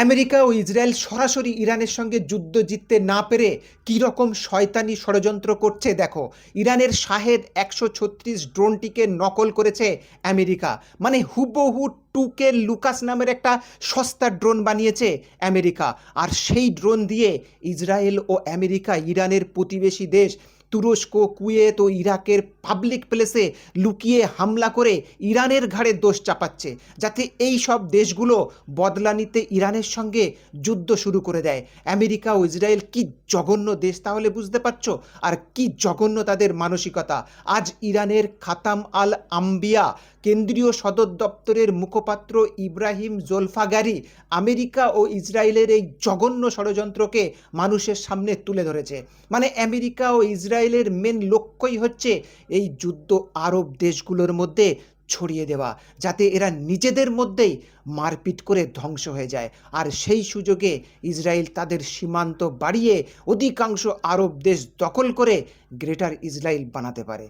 America ও Israel সরাসরি ইরানের সঙ্গে যুদ্ধ জিততে না পেরে কী রকম শয়তানি ষড়যন্ত্র করছে দেখো। ইরানের শাহেদ ১৩৬ ড্রোনটিকে নকল করেছে আমেরিকা। মানে হুবহু টুকে লুকাস নামের একটা সস্তা ড্রোন বানিয়েছে আমেরিকা। আর সেই ড্রোন দিয়ে ইসরায়েল ও আমেরিকা ইরানের প্রতিবেশী দেশ তুরস্ক, কুয়েত ও ইরাকের পাবলিক প্লেসে লুকিয়ে হামলা করে ইরানের ঘাড়ে দোষ চাপাচ্ছে, যাতে এই সব দেশগুলো বদলা নিতে ইরানের সঙ্গে যুদ্ধ শুরু করে দেয়। আমেরিকা ও ইসরায়েল কি জঘন্য দেশ তাহলে বুঝতে পারছো? আর কি জঘন্য তাদের মানসিকতা। আজ ইরানের খাতাম আল আম্বিয়া কেন্দ্রীয় সদর দপ্তরের মুখপাত্র ইব্রাহিম জোলফাগারি আমেরিকা ও ইসরায়েলের এই জঘন্য ষড়যন্ত্রকে মানুষের সামনে তুলে ধরেছে। মানে আমেরিকা ও ইসরায়েলের মেন লক্ষ্যই হচ্ছে এই যুদ্ধ আরব দেশগুলোর মধ্যে ছড়িয়ে দেওয়া, যাতে এরা নিজেদের মধ্যেই মারপিট করে ধ্বংস হয়ে যায়। আর সেই সুযোগে ইসরায়েল তাদের সীমান্ত বাড়িয়ে অধিকাংশ আরব দেশ দখল করে গ্রেটার ইসরায়েল বানাতে পারে।